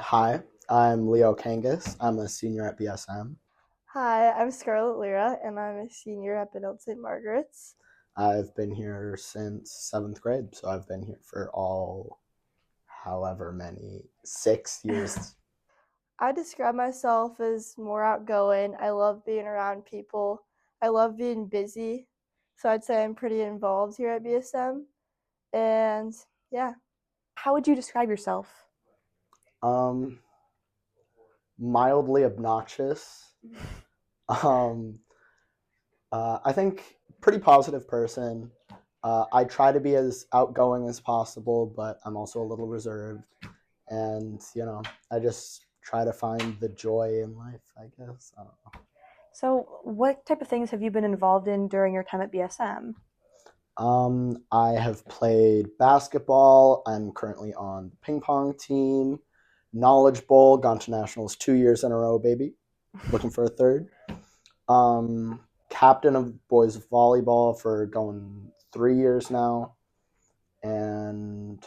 Hi, I'm Leo Kangas. I'm a senior at BSM. Hi, I'm Scarlett Lyra, and I'm a senior at Benilde-St Margaret's. I've been here since seventh grade, so I've been here for all however many 6 years. I describe myself as more outgoing. I love being around people. I love being busy. So I'd say I'm pretty involved here at BSM. And yeah, How would you describe yourself? Um, Mildly obnoxious. Um, I think pretty positive person. I try to be as outgoing as possible, but I'm also a little reserved. And I just try to find the joy in life, I guess. I don't know. So, what type of things have you been involved in during your time at BSM? I have played basketball. I'm currently on the ping pong team. Knowledge Bowl, gone to nationals 2 years in a row, baby. Looking for a third. Captain of boys volleyball for going 3 years now. And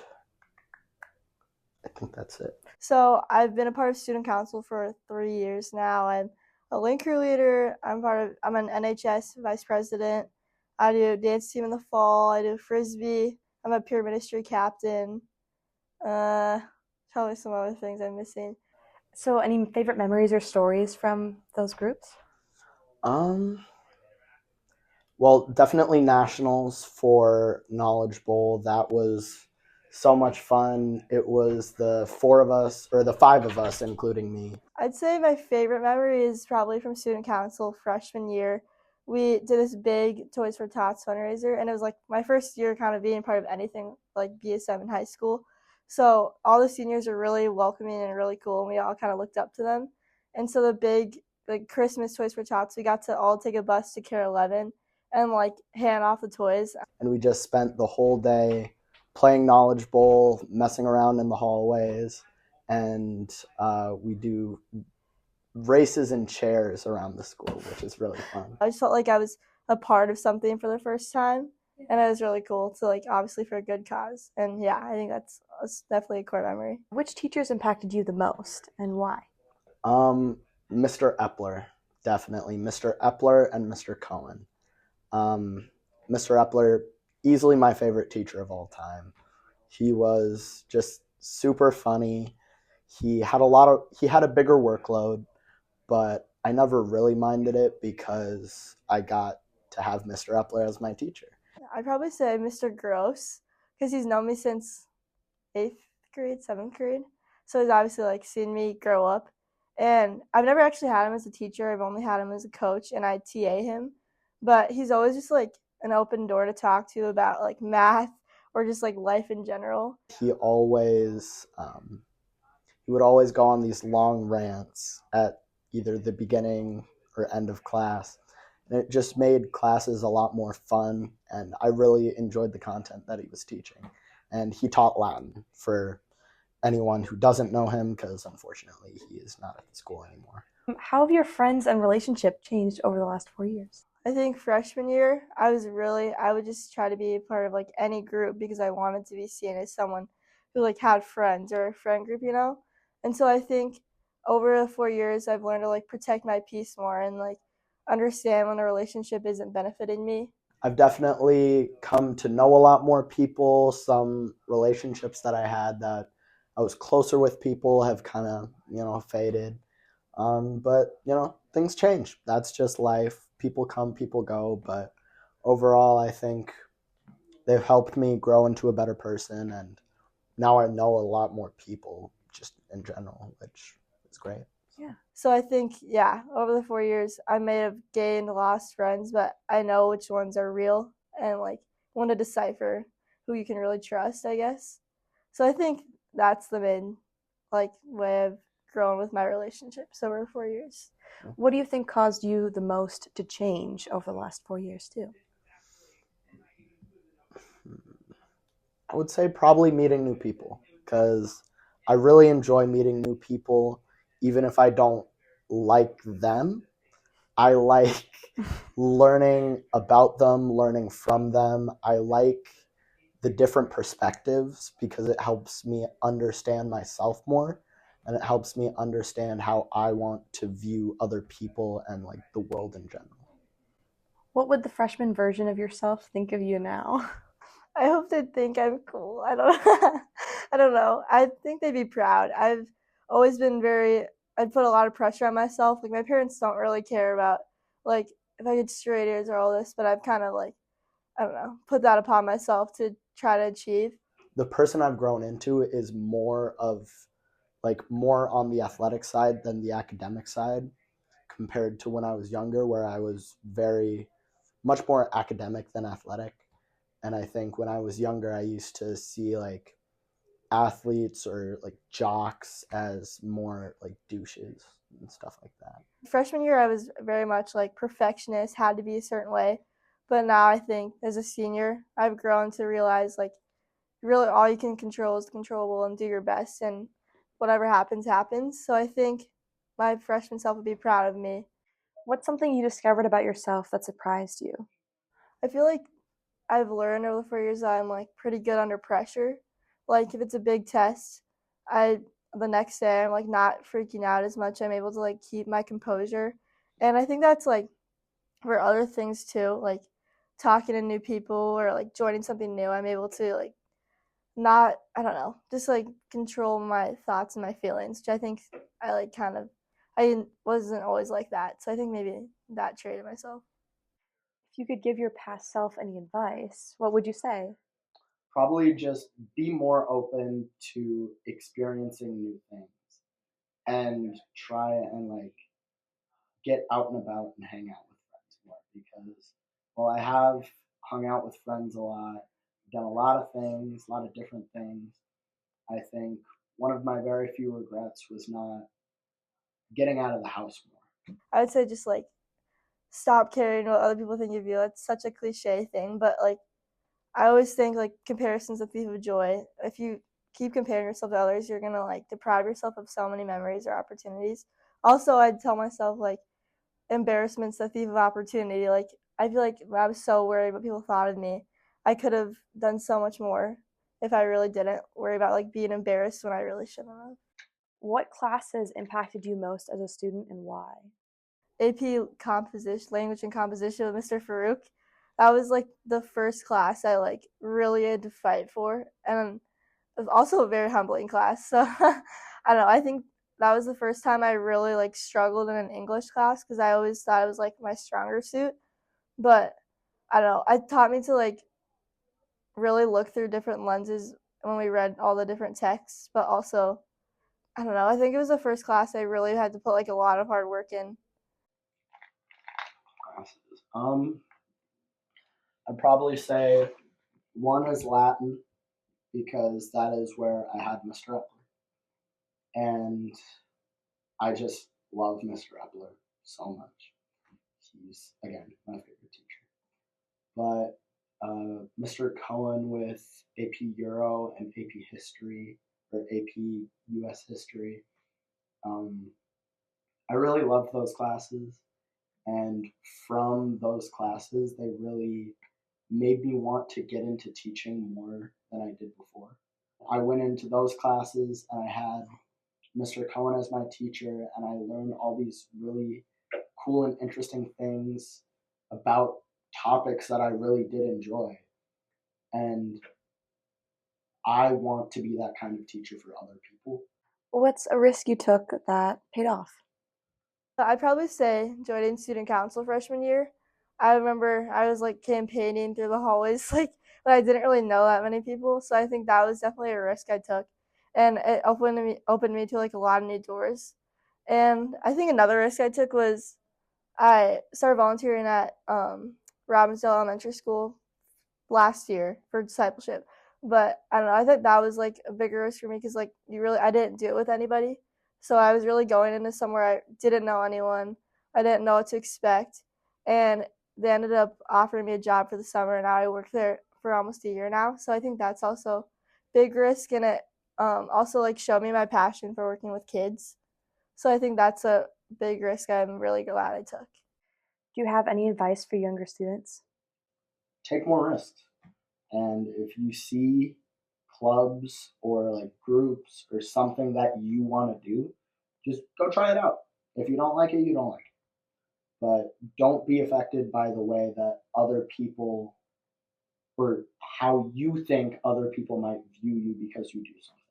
I think that's it. so I've been a part of student council for 3 years now. I'm a linker leader. I'm an NHS vice president. I do dance team in the fall. I do frisbee. I'm a peer ministry captain. Uh, Probably some other things I'm missing. So, any favorite memories or stories from those groups? Um, well, definitely nationals for Knowledge Bowl. That was so much fun. It was the four of us, or the five of us, including me. I'd say my favorite memory is probably from student council freshman year. We did this big Toys for Tots fundraiser, and it was like my first year kind of being part of anything like BSM in high school. So all the seniors were really welcoming and really cool, and we all kind of looked up to them. And so the big like Christmas Toys for Tots, we got to all take a bus to Care 11 and like hand off the toys. And we just spent the whole day playing Knowledge Bowl, messing around in the hallways, and we do races in chairs around the school, which is really fun. I just felt like I was a part of something for the first time, and it was really cool to like obviously for a good cause. And yeah, I think that's definitely a core memory. Which teachers impacted you the most and why? Mr. Epler, definitely. Mr. Epler and Mr. Cohen. Mr. Epler, easily my favorite teacher of all time. He was just super funny. He had a bigger workload, but I never really minded it because I got to have Mr. Epler as my teacher. I'd probably say Mr. Gross because he's known me since 8th grade, 7th grade. So he's obviously like seen me grow up. And I've never actually had him as a teacher. I've only had him as a coach, and I TA him. But he's always just like an open door to talk to about like math or just like life in general. He would always go on these long rants at either the beginning or end of class. And it just made classes a lot more fun, and I really enjoyed the content that he was teaching. And he taught Latin for anyone who doesn't know him, because unfortunately he is not at the school anymore. How have your friends and relationship changed over the last 4 years? I think freshman year, I would just try to be a part of like any group because I wanted to be seen as someone who like had friends or a friend group, you know? And so I think over the 4 years, I've learned to like protect my peace more and like understand when a relationship isn't benefiting me. I've definitely come to know a lot more people. Some relationships that I had that I was closer with people have kind of, faded. But, things change. That's just life. People come, people go. But overall, I think they've helped me grow into a better person. And now I know a lot more people just in general, which is great. Yeah. So I think, yeah, over the 4 years, I may have gained, lost friends, but I know which ones are real and like want to decipher who you can really trust, I guess. So I think that's the main like way I've grown with my relationships over the 4 years. What do you think caused you the most to change over the last 4 years, too? I would say probably meeting new people, because I really enjoy meeting new people, even if I don't like them. I like learning about them, learning from them. I like the different perspectives because it helps me understand myself more. and it helps me understand how I want to view other people and like the world in general. What would the freshman version of yourself think of you now? I hope they think I'm cool. I don't I don't know. I think they'd be proud. I've always been I'd put a lot of pressure on myself. Like my parents don't really care about like if I get straight A's or all this, but I've kind of like I don't know, put that upon myself to try to achieve. The person I've grown into is more on the athletic side than the academic side compared to when I was younger, where I was very much more academic than athletic. And I think when I was younger, I used to see like athletes or like jocks as more like douches and stuff like that. Freshman year, I was very much like perfectionist, had to be a certain way. But now I think as a senior, I've grown to realize like really all you can control is controllable and do your best, and whatever happens, happens. So I think my freshman self would be proud of me. What's something you discovered about yourself that surprised you? I feel like I've learned over the 4 years that I'm like pretty good under pressure. Like if it's a big test, I the next day I'm like not freaking out as much. I'm able to like keep my composure. And I think that's like for other things too, like talking to new people or like joining something new, I'm able to like not I don't know, just like control my thoughts and my feelings, which I think I like kind of I wasn't always like that. So I think maybe that trait of myself. If you could give your past self any advice, what would you say? Probably just be more open to experiencing new things and try and like get out and about and hang out with friends more, because while I have hung out with friends a lot, done a lot of things, a lot of different things, I think one of my very few regrets was not getting out of the house more. I would say just like stop caring what other people think of you. It's such a cliche thing, but like I always think like comparison's a thief of joy. If you keep comparing yourself to others, you're gonna like deprive yourself of so many memories or opportunities. Also, I'd tell myself like embarrassment's the thief of opportunity. Like I feel like I was so worried what people thought of me. I could have done so much more if I really didn't worry about like being embarrassed when I really shouldn't have. What classes impacted you most as a student and why? AP composition, language and composition with Mr. Farouk. That was like the first class I like really had to fight for, and it was also a very humbling class. So I don't know. I think that was the first time I really like struggled in an English class because I always thought it was like my stronger suit. But I don't know. It taught me to like really look through different lenses when we read all the different texts. But also, I don't know. I think it was the first class I really had to put like a lot of hard work in. Classes. I'd probably say one is Latin, because that is where I had Mr. Epler. And I just love Mr. Epler so much. He's, again, my favorite teacher. But Mr. Cohen with AP Euro and AP History, or AP US History, I really loved those classes. And from those classes, they really made me want to get into teaching more than I did before. I went into those classes and I had Mr. Cohen as my teacher, and I learned all these really cool and interesting things about topics that I really did enjoy. And I want to be that kind of teacher for other people. What's a risk you took that paid off? I'd probably say joining student council freshman year. I remember I was like campaigning through the hallways, like, but I didn't really know that many people. So I think that was definitely a risk I took, and it opened me to like a lot of new doors. And I think another risk I took was I started volunteering at Robbinsdale Elementary School last year for discipleship. But I don't know. I think that was like a bigger risk for me because like I didn't do it with anybody, so I was really going into somewhere I didn't know anyone. I didn't know what to expect, and they ended up offering me a job for the summer, and now I work there for almost a year now. So I think that's also big risk, and it also like showed me my passion for working with kids. So I think that's a big risk I'm really glad I took. Do you have any advice for younger students? Take more risks. And if you see clubs or like groups or something that you want to do, just go try it out. If you don't like it, you don't like it. But don't be affected by the way that other people or how you think other people might view you because you do something.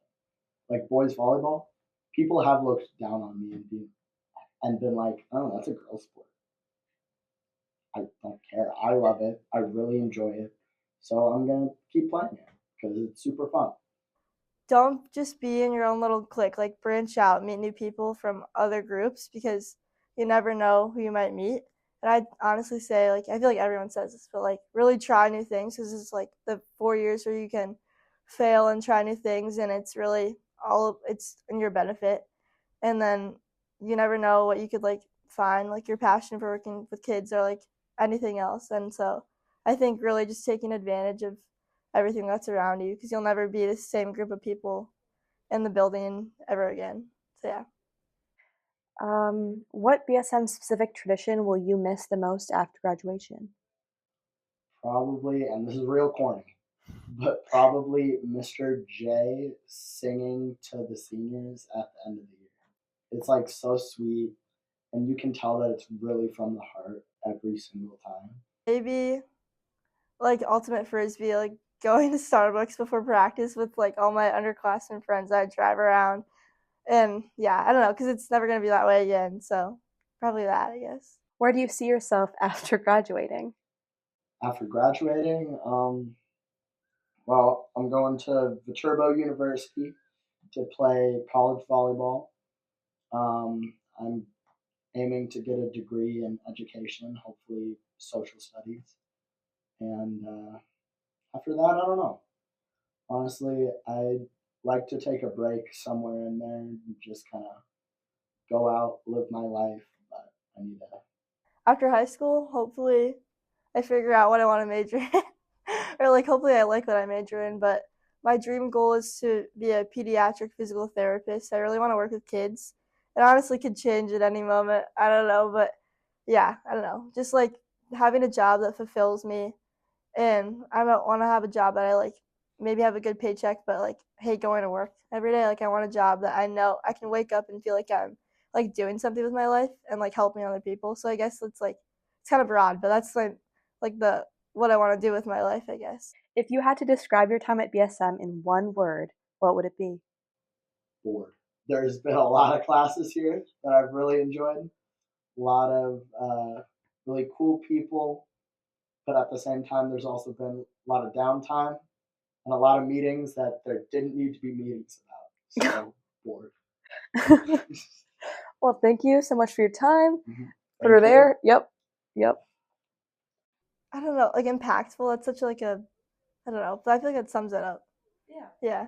Like boys volleyball, people have looked down on me and been like, "Oh, that's a girl sport." I don't care. I love it. I really enjoy it. So I'm gonna keep playing it because it's super fun. Don't just be in your own little clique. Like branch out, meet new people from other groups because you never know who you might meet. And I'd honestly say, like, I feel like everyone says this, but like really try new things because it's like the 4 years where you can fail and try new things, and it's really it's in your benefit. And then you never know what you could like find, like your passion for working with kids or like anything else. And so I think really just taking advantage of everything that's around you because you'll never be the same group of people in the building ever again. So yeah. What BSM specific tradition will you miss the most after graduation? Probably, and this is real corny, but probably Mr. J singing to the seniors at the end of the year. It's like so sweet, and you can tell that it's really from the heart every single time. Maybe like ultimate frisbee, like going to Starbucks before practice with like all my underclassmen friends. I'd drive around, and yeah, I don't know, because it's never gonna be that way again. So probably that, I guess. Where do you see yourself after graduating? After graduating, well, I'm going to Viterbo University to play college volleyball. I'm aiming to get a degree in education, hopefully social studies. And after that, I don't know. Honestly, I'd like to take a break somewhere in there and just kind of go out, live my life. But I need that. After high school, hopefully I figure out what I want to major in. Or like hopefully I like what I major in, but my dream goal is to be a pediatric physical therapist. I really want to work with kids. It honestly could change at any moment. I don't know, but yeah, I don't know. Just like having a job that fulfills me, and I want to have a job that I like, maybe have a good paycheck, but like hate going to work every day. Like I want a job that I know I can wake up and feel like I'm like doing something with my life and like helping other people. So I guess it's kind of broad, but that's like the what I want to do with my life, I guess. If you had to describe your time at BSM in one word, what would it be? Bored. There's been a lot of classes here that I've really enjoyed. A lot of really cool people, but at the same time, there's also been a lot of downtime and a lot of meetings that there didn't need to be meetings about. So bored. Well, thank you so much for your time. Put Thank her you. there. Yep. Yep. I don't know, like impactful. That's such like a I don't know, but I feel like that sums it up. Yeah. Yeah.